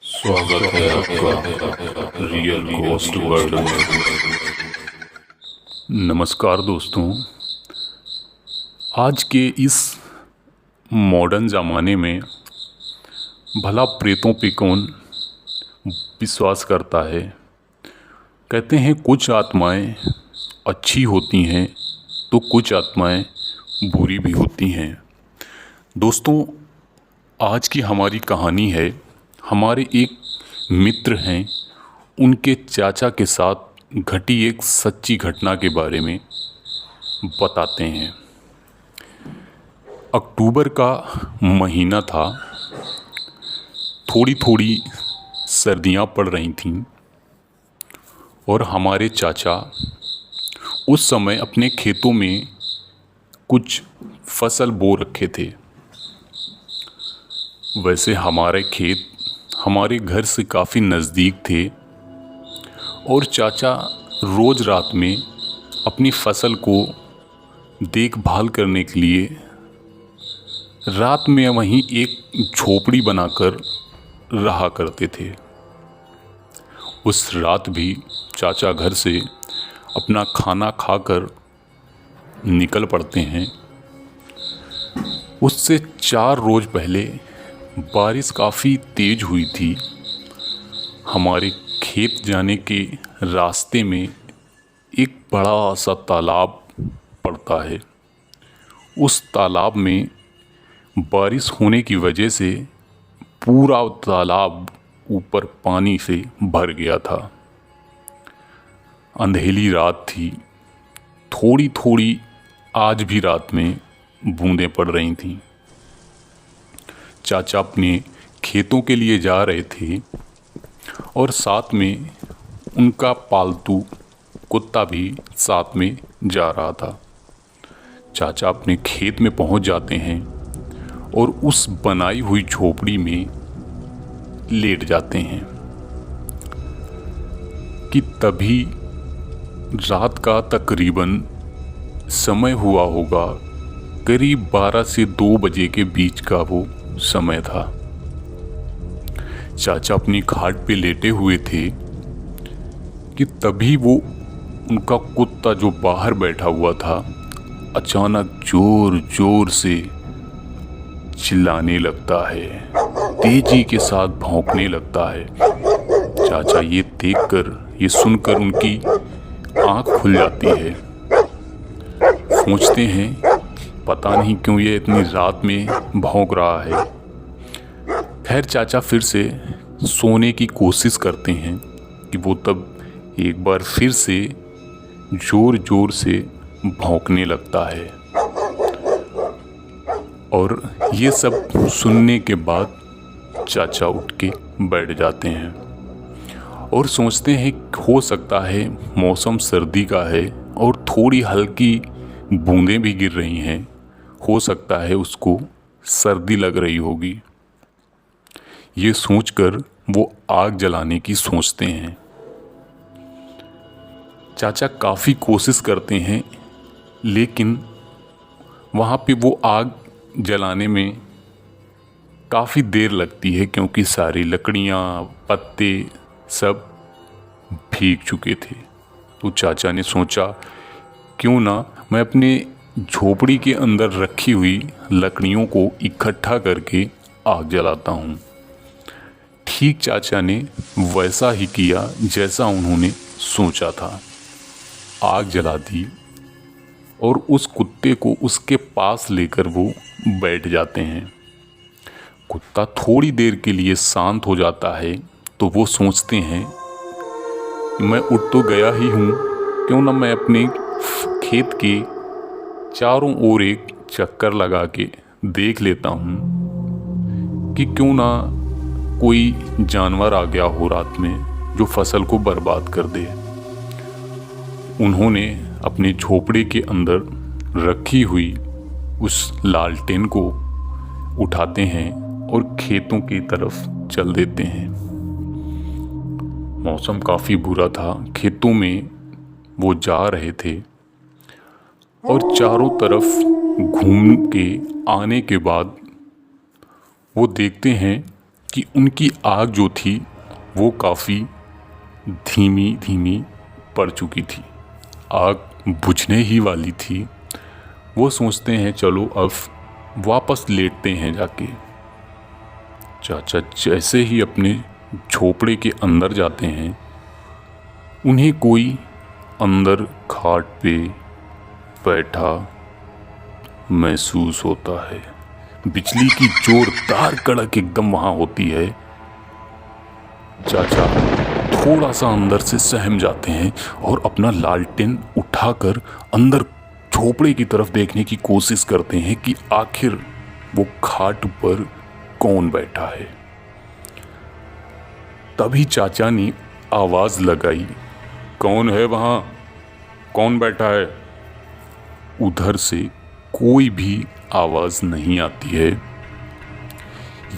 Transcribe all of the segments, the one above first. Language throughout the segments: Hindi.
स्वागत है आपका रियल घोस्ट वर्ल्ड में। नमस्कार दोस्तों, आज के इस मॉडर्न ज़माने में भला प्रेतों पे कौन विश्वास करता है। कहते हैं कुछ आत्माएं अच्छी होती हैं तो कुछ आत्माएं बुरी भी होती हैं। दोस्तों, आज की हमारी कहानी है, हमारे एक मित्र हैं, उनके चाचा के साथ घटी एक सच्ची घटना के बारे में बताते हैं। अक्टूबर का महीना था, थोड़ी थोड़ी सर्दियां पड़ रही थीं और हमारे चाचा उस समय अपने खेतों में कुछ फसल बो रखे थे। वैसे हमारे खेत हमारे घर से काफ़ी नज़दीक थे और चाचा रोज़ रात में अपनी फसल को देखभाल करने के लिए रात में वहीं एक झोपड़ी बनाकर रहा करते थे। उस रात भी चाचा घर से अपना खाना खाकर निकल पड़ते हैं। उससे 4 रोज़ पहले बारिश काफ़ी तेज़ हुई थी। हमारे खेत जाने के रास्ते में एक बड़ा सा तालाब पड़ता है। उस तालाब में बारिश होने की वजह से पूरा तालाब ऊपर पानी से भर गया था। अंधेरी रात थी, थोड़ी थोड़ी आज भी रात में बूंदें पड़ रही थीं। चाचा अपने खेतों के लिए जा रहे थे और साथ में उनका पालतू कुत्ता भी साथ में जा रहा था। चाचा अपने खेत में पहुंच जाते हैं और उस बनाई हुई झोपड़ी में लेट जाते हैं कि तभी रात का तकरीबन समय हुआ होगा, करीब 12 से 2 बजे के बीच का वो समय था। चाचा अपनी खाट पे लेटे हुए थे कि तभी वो उनका कुत्ता जो बाहर बैठा हुआ था अचानक जोर जोर से चिल्लाने लगता है, तेजी के साथ भौंकने लगता है। चाचा ये देखकर, ये सुनकर उनकी आंख खुल जाती है। सोचते हैं पता नहीं क्यों ये इतनी रात में भौंक रहा है। खैर चाचा फिर से सोने की कोशिश करते हैं कि वो तब एक बार फिर से जोर जोर से भौंकने लगता है। और ये सब सुनने के बाद चाचा उठ के बैठ जाते हैं और सोचते हैं हो सकता है मौसम सर्दी का है और थोड़ी हल्की बूंदें भी गिर रही हैं, हो सकता है उसको सर्दी लग रही होगी। ये सोचकर वो आग जलाने की सोचते हैं। चाचा काफ़ी कोशिश करते हैं लेकिन वहाँ पे वो आग जलाने में काफ़ी देर लगती है क्योंकि सारी लकड़ियाँ, पत्ते सब भीग चुके थे। तो चाचा ने सोचा क्यों ना मैं अपने झोपड़ी के अंदर रखी हुई लकड़ियों को इकट्ठा करके आग जलाता हूँ। ठीक चाचा ने वैसा ही किया जैसा उन्होंने सोचा था। आग जला दी और उस कुत्ते को उसके पास लेकर वो बैठ जाते हैं। कुत्ता थोड़ी देर के लिए शांत हो जाता है तो वो सोचते हैं मैं उठ तो गया ही हूँ, क्यों ना मैं अपने खेत के चारों ओर एक चक्कर लगा के देख लेता हूँ कि क्यों ना कोई जानवर आ गया हो रात में जो फसल को बर्बाद कर दे। उन्होंने अपने झोपड़े के अंदर रखी हुई उस लालटेन को उठाते हैं और खेतों की तरफ चल देते हैं। मौसम काफ़ी बुरा था, खेतों में वो जा रहे थे और चारों तरफ घूम के आने के बाद वो देखते हैं कि उनकी आग जो थी वो काफ़ी धीमी धीमी पड़ चुकी थी, आग बुझने ही वाली थी। वो सोचते हैं चलो अब वापस लेटते हैं जाके। चाचा जैसे ही अपने झोपड़े के अंदर जाते हैं, उन्हें कोई अंदर खाट पे बैठा महसूस होता है। बिजली की जोरदार कड़क एकदम वहाँ होती है। चाचा थोड़ा सा अंदर से सहम जाते हैं और अपना लालटेन उठाकर अंदर झोपड़े की तरफ देखने की कोशिश करते हैं कि आखिर वो खाट पर कौन बैठा है। तभी चाचा ने आवाज लगाई, कौन है वहां, कौन बैठा है? उधर से कोई भी आवाज नहीं आती है।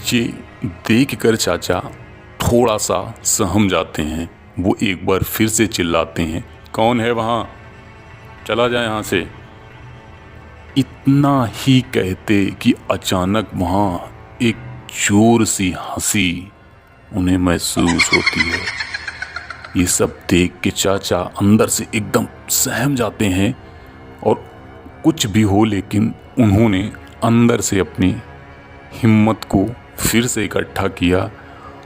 ये देखकर चाचा थोड़ा सा सहम जाते हैं। वो एक बार फिर से चिल्लाते हैं, कौन है वहां, चला जाए यहां से। इतना ही कहते कि अचानक वहां एक जोर सी हंसी उन्हें महसूस होती है। ये सब देख के चाचा अंदर से एकदम सहम जाते हैं और कुछ भी हो, लेकिन उन्होंने अंदर से अपनी हिम्मत को फिर से इकट्ठा किया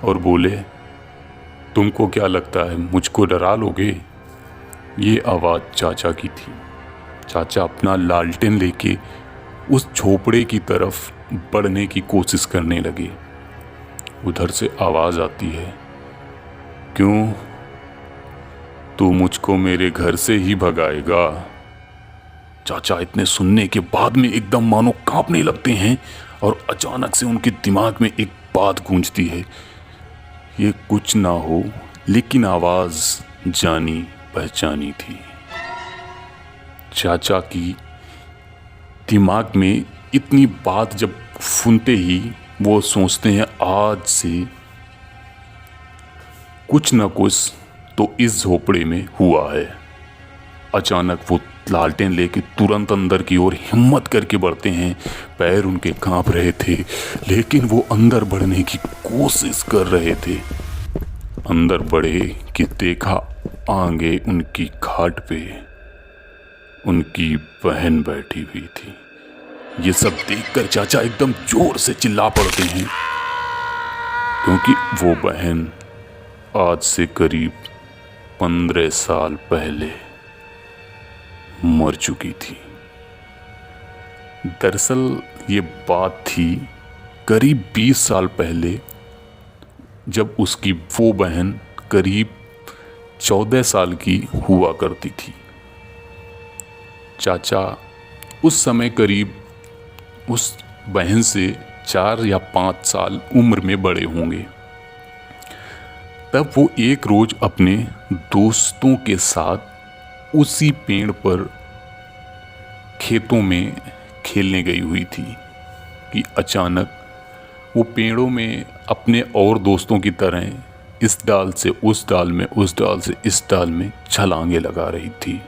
और बोले, तुमको क्या लगता है मुझको डरा लोगे? ये आवाज़ चाचा की थी। चाचा अपना लालटेन लेके उस झोपड़े की तरफ बढ़ने की कोशिश करने लगे। उधर से आवाज़ आती है, क्यों, तू मुझको मेरे घर से ही भगाएगा? चाचा इतने सुनने के बाद में एकदम मानो कांपने लगते हैं और अचानक से उनके दिमाग में एक बात गूंजती है। ये कुछ ना हो, लेकिन आवाज़ जानी पहचानी थी। चाचा की दिमाग में इतनी बात जब सुनते ही वो सोचते हैं, आज से कुछ न कुछ तो इस झोपड़े में हुआ है। अचानक वो लालटेन लेके तुरंत अंदर की ओर हिम्मत करके बढ़ते हैं। पैर उनके कांप रहे थे, लेकिन वो अंदर बढ़ने की कोशिश कर रहे थे। अंदर बढ़े कि देखा आगे उनकी खाट पे उनकी बहन बैठी हुई थी। ये सब देखकर चाचा एकदम जोर से चिल्ला पड़ते हैं, क्योंकि वो बहन आज से करीब 15 साल पहले मर चुकी थी। दरअसल ये बात थी करीब 20 साल पहले, जब उसकी वो बहन करीब 14 साल की हुआ करती थी। चाचा उस समय करीब उस बहन से 4 या 5 साल उम्र में बड़े होंगे। तब वो एक रोज अपने दोस्तों के साथ उसी पेड़ पर खेतों में खेलने गई हुई थी कि अचानक वो पेड़ों में अपने और दोस्तों की तरह इस डाल से उस डाल में, उस डाल से इस डाल में छलांगे लगा रही थी।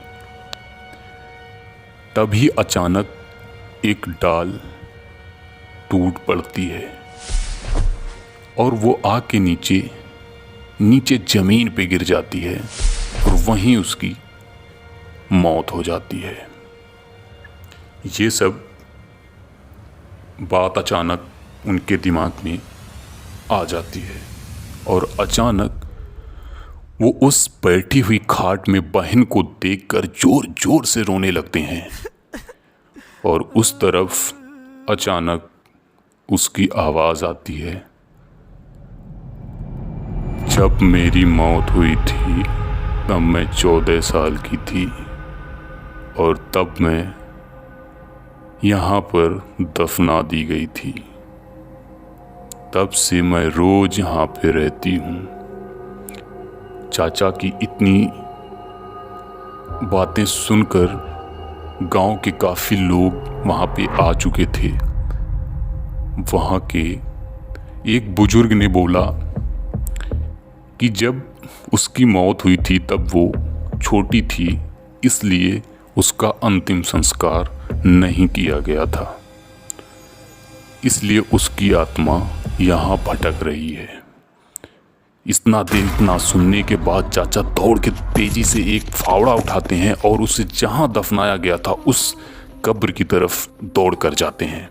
तभी अचानक एक डाल टूट पड़ती है और वो आग के नीचे जमीन पे गिर जाती है और वहीं उसकी मौत हो जाती है। ये सब बात अचानक उनके दिमाग में आ जाती है और अचानक वो उस बैठी हुई खाट में बहन को देखकर जोर जोर से रोने लगते हैं और उस तरफ अचानक उसकी आवाज आती है, जब मेरी मौत हुई थी तब मैं 14 साल की थी और तब मैं यहाँ पर दफना दी गई थी। तब से मैं रोज यहाँ पे रहती हूँ। चाचा की इतनी बातें सुनकर गांव के काफ़ी लोग वहाँ पे आ चुके थे। वहाँ के एक बुजुर्ग ने बोला कि जब उसकी मौत हुई थी तब वो छोटी थी, इसलिए उसका अंतिम संस्कार नहीं किया गया था, इसलिए उसकी आत्मा यहाँ भटक रही है। इतना सुनने के बाद चाचा दौड़ के तेजी से एक फावड़ा उठाते हैं और उसे जहाँ दफनाया गया था उस कब्र की तरफ दौड़ कर जाते हैं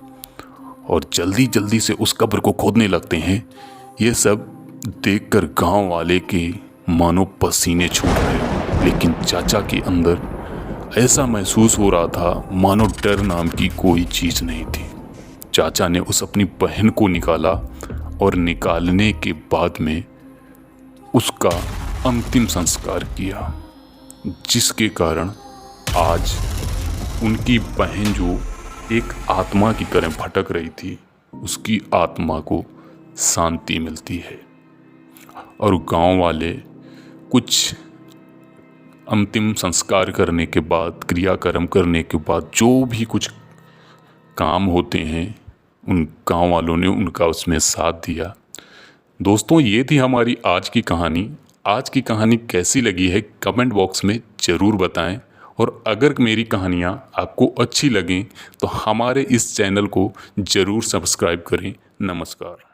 और जल्दी जल्दी से उस कब्र को खोदने लगते हैं। ये सब देखकर गांव वाले के मानो पसीने छूट रहे, लेकिन चाचा के अंदर ऐसा महसूस हो रहा था मानो डर नाम की कोई चीज़ नहीं थी। चाचा ने उस अपनी बहन को निकाला और निकालने के बाद में उसका अंतिम संस्कार किया, जिसके कारण आज उनकी बहन जो एक आत्मा की तरह भटक रही थी, उसकी आत्मा को शांति मिलती है। और गांव वाले कुछ अंतिम संस्कार करने के बाद, क्रियाकर्म करने के बाद जो भी कुछ काम होते हैं, उन गांव वालों ने उनका उसमें साथ दिया। दोस्तों, ये थी हमारी आज की कहानी। आज की कहानी कैसी लगी है कमेंट बॉक्स में ज़रूर बताएं, और अगर मेरी कहानियाँ आपको अच्छी लगें तो हमारे इस चैनल को ज़रूर सब्सक्राइब करें। नमस्कार।